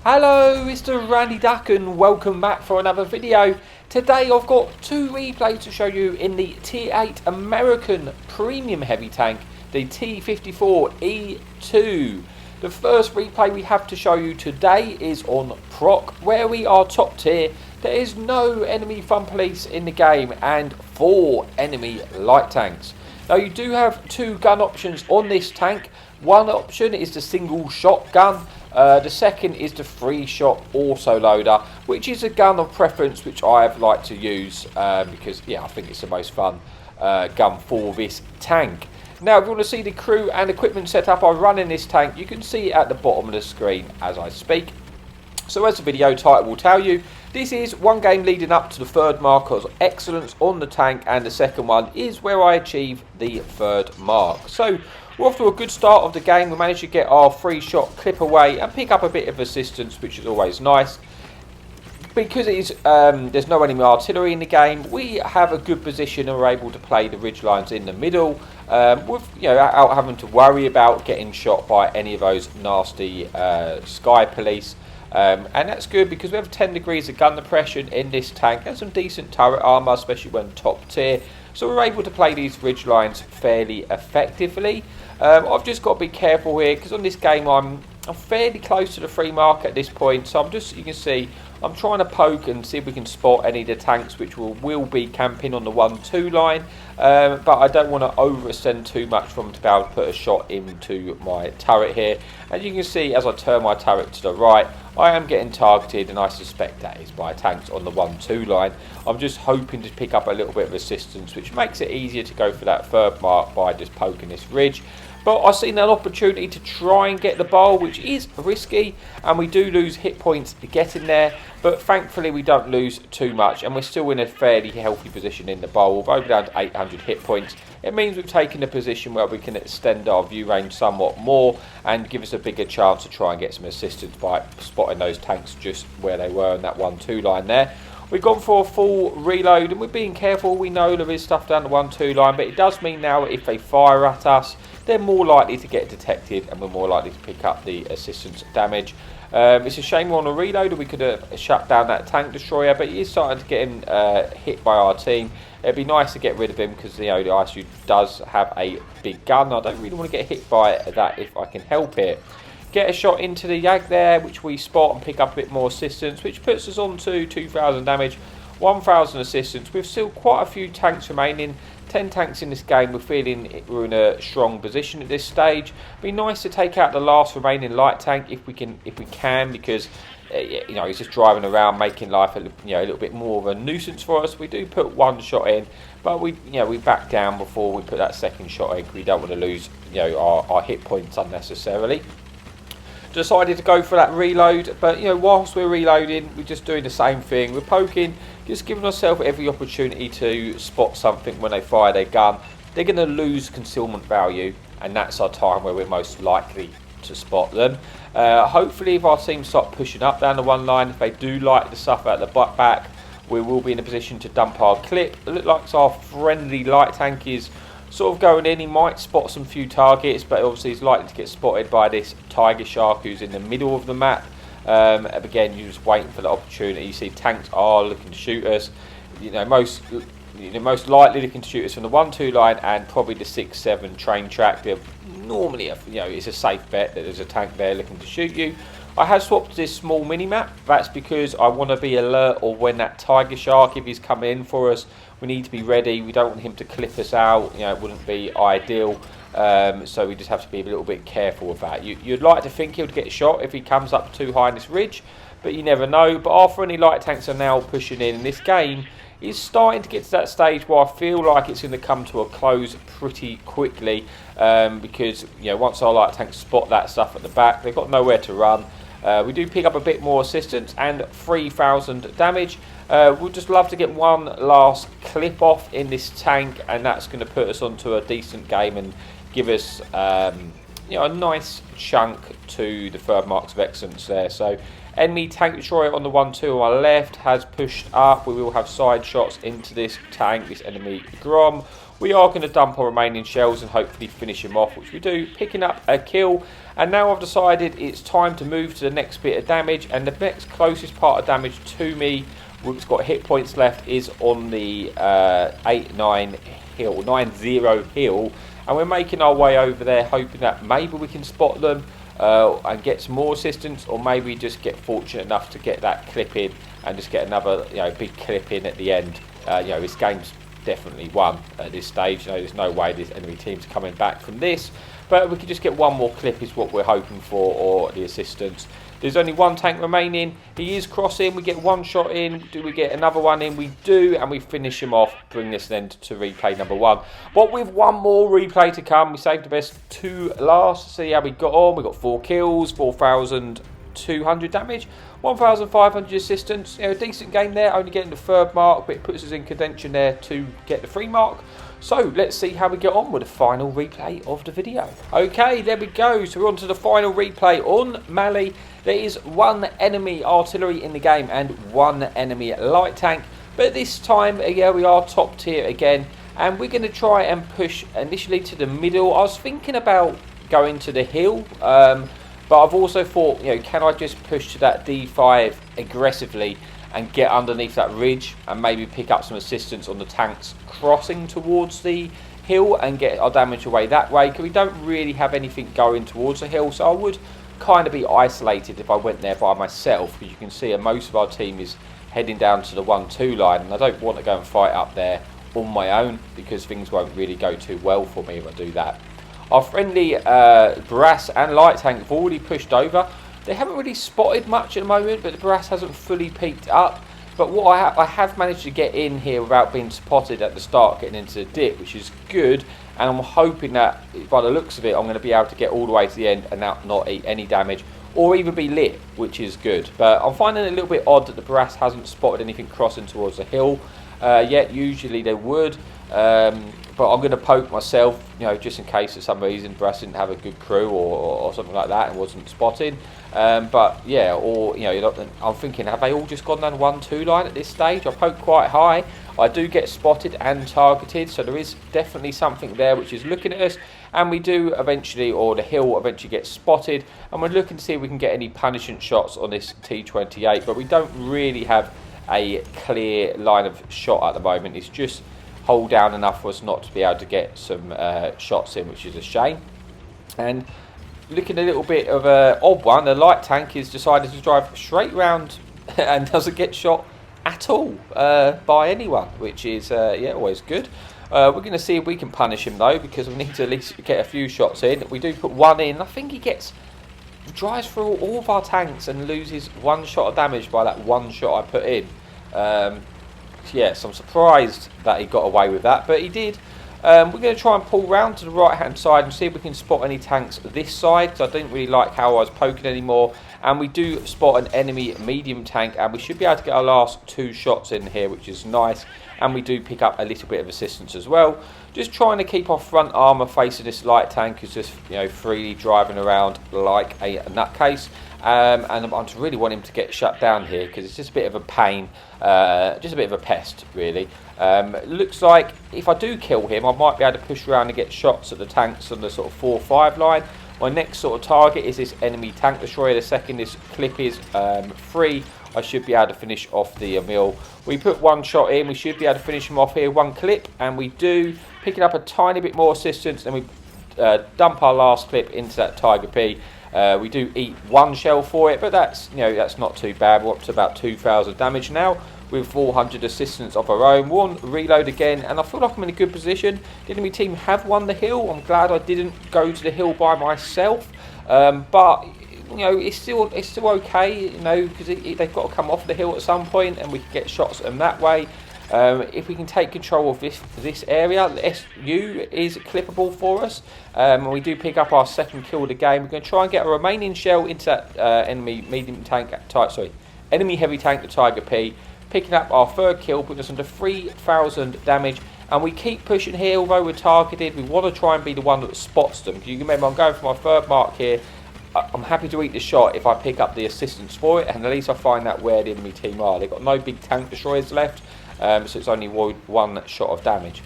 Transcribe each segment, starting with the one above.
Hello, Mr. Randy Duck, and welcome back for another video. Today I've got two replays to show you in the Tier 8 American Premium Heavy Tank, the T54E2. The first replay we have to show you today is on Proc, where we are top tier. There is no enemy fun police in the game and 4 enemy light tanks. Now you do have 2 gun options on this tank. One option is the single shot gun. The second is the 3-shot auto loader, which is a gun of preference which I have liked to use because I think it's the most fun gun for this tank. Now if you want to see the crew and equipment setup I run in this tank, you can see it at the bottom of the screen as I speak. So as the video title will tell you, this is one game leading up to the third mark of excellence on the tank, and the second one is where I achieve the third mark. So we're off to a good start of the game. We managed to get our 3-shot clip away and pick up a bit of assistance, which is always nice. Because it is, there's no enemy artillery in the game, we have a good position and we're able to play the ridge lines in the middle without having to worry about getting shot by any of those nasty sky police. And that's good because we have 10 degrees of gun depression in this tank and some decent turret armour, especially when top tier. So we're able to play these ridge lines fairly effectively. I've just got to be careful here because on this game I'm fairly close to the 3 mark at this point. So you can see, I'm trying to poke and see if we can spot any of the tanks which will be camping on the 1-2 line. But I don't want to overextend too much for them to be able to put a shot into my turret here. And you can see as I turn my turret to the right, I am getting targeted, and I suspect that is by tanks on the 1-2 line. I'm just hoping to pick up a little bit of assistance, which makes it easier to go for that third mark by just poking this ridge. But I've seen an opportunity to try and get the bowl, which is risky, and we do lose hit points to get in there. But thankfully we don't lose too much, and we're still in a fairly healthy position in the bowl. Although we're down to 800 hit points, it means we've taken a position where we can extend our view range somewhat more and give us a bigger chance to try and get some assistance by spotting those tanks just where they were in that 1-2 line there. We've gone for a full reload and we're being careful. We know there is stuff down the 1-2 line, but it does mean now if they fire at us, they're more likely to get detected and we're more likely to pick up the assistance damage. It's a shame we're on a reload, or we could have shut down that tank destroyer, but he is starting to get him hit by our team. It'd be nice to get rid of him because the ISU does have a big gun. I don't really want to get hit by that if I can help it. Get a shot into the Yag there, which we spot and pick up a bit more assistance, which puts us on to 2,000 damage, 1,000 assistance. We've still quite a few tanks remaining. 10 tanks in this game. We're feeling we're in a strong position at this stage. Be nice to take out the last remaining light tank if we can, because he's just driving around making life a little bit more of a nuisance for us. We do put 1 shot in, but we back down before we put that second shot in because we don't want to lose our hit points unnecessarily. Decided to go for that reload, but whilst we're reloading, we're just doing the same thing. We're poking, just giving ourselves every opportunity to spot something when they fire their gun. They're going to lose concealment value, and that's our time where we're most likely to spot them. Hopefully if our team start pushing up down the 1 line, if they do light the stuff out the back, we will be in a position to dump our clip. It looks like our friendly light tank is sort of going in. He might spot some few targets, but obviously he's likely to get spotted by this tiger shark who's in the middle of the map. Again, you're just waiting for the opportunity. You see tanks are looking to shoot us. Most likely looking to shoot us from the 1-2 line and probably the 6-7 train track. They're normally, it's a safe bet that there's a tank there looking to shoot you. I have swapped this small mini map. That's because I want to be alert, or when that tiger shark, if he's coming in for us, we need to be ready. We don't want him to clip us out. It wouldn't be ideal. So we just have to be a little bit careful with that. You'd like to think he'll get shot if he comes up too high in this ridge, but you never know. But our friendly light tanks are now pushing in, and this game is starting to get to that stage where I feel like it's going to come to a close pretty quickly because once our light tanks spot that stuff at the back, they've got nowhere to run. We do pick up a bit more assistance and 3,000 damage. We'd just love to get one last clip off in this tank, and that's going to put us onto a decent game and give us a nice chunk to the third marks of excellence there. So enemy tank destroyer on the 1-2 on my left has pushed up. We will have side shots into this tank, this enemy Grom. We are going to dump our remaining shells and hopefully finish him off, which we do, picking up a kill. And now I've decided it's time to move to the next bit of damage, and the next closest part of damage to me, which got hit points left, is on the 90 hill, and we're making our way over there, hoping that maybe we can spot them and get some more assistance, or maybe just get fortunate enough to get that clip in and just get another big clip in at the end. This game's definitely won at this stage. There's no way this enemy team's coming back from this, but we could just get one more clip is what we're hoping for, or the assistance. There's only one tank remaining. He is crossing. We get one shot in. Do we get another one in? We do, and we finish him off, bringing us then to replay number 1. But with one more replay to come, we saved the best 2 last. See how we got on. We got 4 kills, 4,200 damage, 1,500 assistance. A decent game there, only getting the 3rd mark, but it puts us in contention there to get the 3 mark. So let's see how we get on with the final replay of the video. Okay, there we go. So we're on to the final replay on Mali. There is 1 enemy artillery in the game and 1 enemy light tank. But this time, we are top tier again. And we're going to try and push initially to the middle. I was thinking about going to the hill. But I've also thought, can I just push to that D5 aggressively and get underneath that ridge and maybe pick up some assistance on the tanks crossing towards the hill and get our damage away that way, because we don't really have anything going towards the hill. So I would kind of be isolated if I went there by myself, because you can see most of our team is heading down to the 1-2 line, and I don't want to go and fight up there on my own, because things won't really go too well for me if I do that. Our friendly Brass and light tank have already pushed over. They haven't really spotted much at the moment, but the Brass hasn't fully peaked up. But what I have managed to get in here without being spotted at the start, getting into the dip, which is good. And I'm hoping that, by the looks of it, I'm going to be able to get all the way to the end and not eat any damage, or even be lit, which is good. But I'm finding it a little bit odd that the Brass hasn't spotted anything crossing towards the hill yet. Usually they would. But I'm going to poke myself, just in case for some reason Brass didn't have a good crew or something like that and wasn't spotted. But yeah, or I'm thinking, have they all just gone down 1-2 line at this stage? I poke quite high. I do get spotted and targeted, so there is definitely something there which is looking at us. And we do eventually, or the hill eventually gets spotted, and we're looking to see if we can get any punishment shots on this T28. But we don't really have a clear line of shot at the moment. It's just hold down enough for us not to be able to get some shots in, which is a shame. And looking a little bit of an odd one, the light tank has decided to drive straight round and doesn't get shot at all by anyone, which is always good. We're going to see if we can punish him though, because we need to at least get a few shots in. We do put one in. I think he drives through all of our tanks and loses 1 shot of damage by that 1 shot I put in. Yes, I'm surprised that he got away with that, but he did. We're going to try and pull round to the right hand side and see if we can spot any tanks this side, because I didn't really like how I was poking anymore. And we do spot an enemy medium tank, and we should be able to get our last 2 shots in here, which is nice. And we do pick up a little bit of assistance as well. Just trying to keep our front armour facing this light tank, who's just freely driving around like a nutcase. And I just really want him to get shut down here, because it's just a bit of a pain, just a bit of a pest really. Looks like if I do kill him, I might be able to push around and get shots at the tanks on the sort of 4-5 line. My next sort of target is this enemy tank destroyer. The second this clip is free, I should be able to finish off the mill. We put 1 shot in, we should be able to finish him off here, 1 clip, and we do, picking up a tiny bit more assistance, and we dump our last clip into that Tiger P. We do eat 1 shell for it, but that's that's not too bad. We're up to about 2,000 damage now with 400 assistance of our own. We're on reload again, and I feel like I'm in a good position. The enemy team have won the hill. I'm glad I didn't go to the hill by myself, but it's still okay, because they've got to come off the hill at some point, and we can get shots at them that way. If we can take control of this area, the SU is clippable for us, and we do pick up our 2nd kill of the game. We're going to try and get a remaining shell into that enemy medium tank, enemy heavy tank, the Tiger P, picking up our 3rd kill, putting us under 3,000 damage. And we keep pushing here, although we're targeted. We want to try and be the one that spots them. You can remember, I'm going for my 3rd mark here. I'm happy to eat the shot if I pick up the assistance for it, and at least I find out where the enemy team are. They've got no big tank destroyers left. So it's only 1 shot of damage.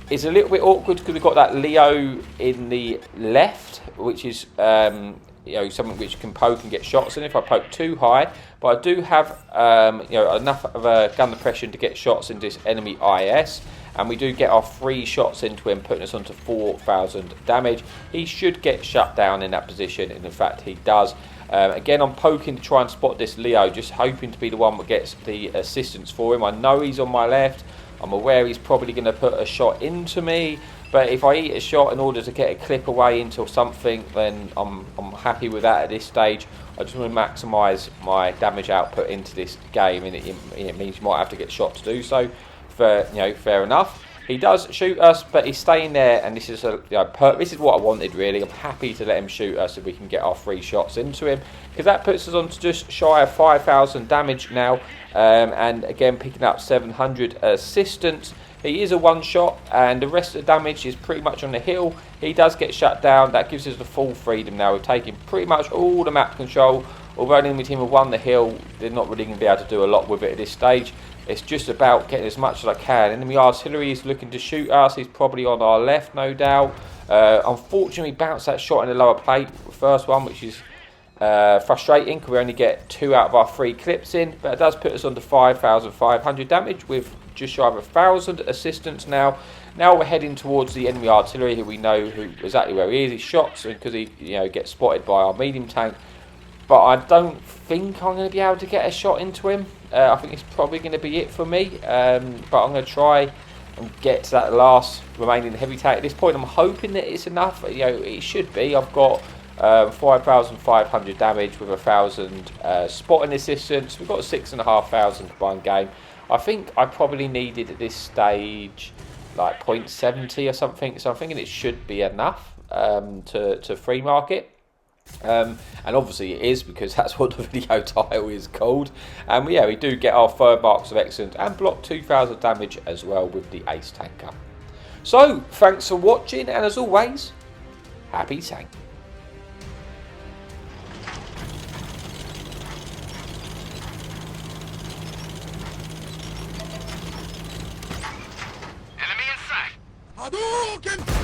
It's a little bit awkward because we've got that Leo in the left, which is something which can poke and get shots in if I poke too high. But I do have enough of a gun suppression to get shots into this enemy IS. And we do get our 3 shots into him, putting us onto 4,000 damage. He should get shut down in that position, and in fact he does. Again, I'm poking to try and spot this Leo, just hoping to be the one that gets the assistance for him. I know he's on my left. I'm aware he's probably going to put a shot into me. But if I eat a shot in order to get a clip away into something, then I'm happy with that at this stage. I just want to maximise my damage output into this game, and it means you might have to get shot to do so. Fair enough. He does shoot us, but he's staying there, and this is this is what I wanted really. I'm happy to let him shoot us if we can get our 3 shots into him, because that puts us on to just shy of 5,000 damage now, and again picking up 700 assistance. He is a one-shot, and the rest of the damage is pretty much on the hill. He does get shut down. That gives us the full freedom now. We're taking pretty much all the map control. Although the enemy team have won the hill, they're not really going to be able to do a lot with it at this stage. It's just about getting as much as I can. Enemy artillery is looking to shoot us. He's probably on our left, no doubt. Unfortunately, bounced that shot in the lower plate, the first one, which is frustrating because we only get 2 out of our 3 clips in. But it does put us on to 5,500 damage with just shy of 1,000 assistance now. Now we're heading towards the enemy artillery, who we know exactly where he is. He shots because he gets spotted by our medium tank. But I don't think I'm going to be able to get a shot into him. I think it's probably going to be it for me. But I'm going to try and get to that last remaining heavy tank. At this point, I'm hoping that it's enough. It should be. I've got 5,500 damage with 1,000 spotting assistance. We've got 6,500 combined game. I think I probably needed at this stage like 0.70 or something. So I'm thinking it should be enough to free market. And obviously it is, because that's what the video title is called. And we do get our 3rd marks of excellence and block 2,000 damage as well with the ace tanker. So thanks for watching, and as always, happy tank. Enemy in sight. Hadouken!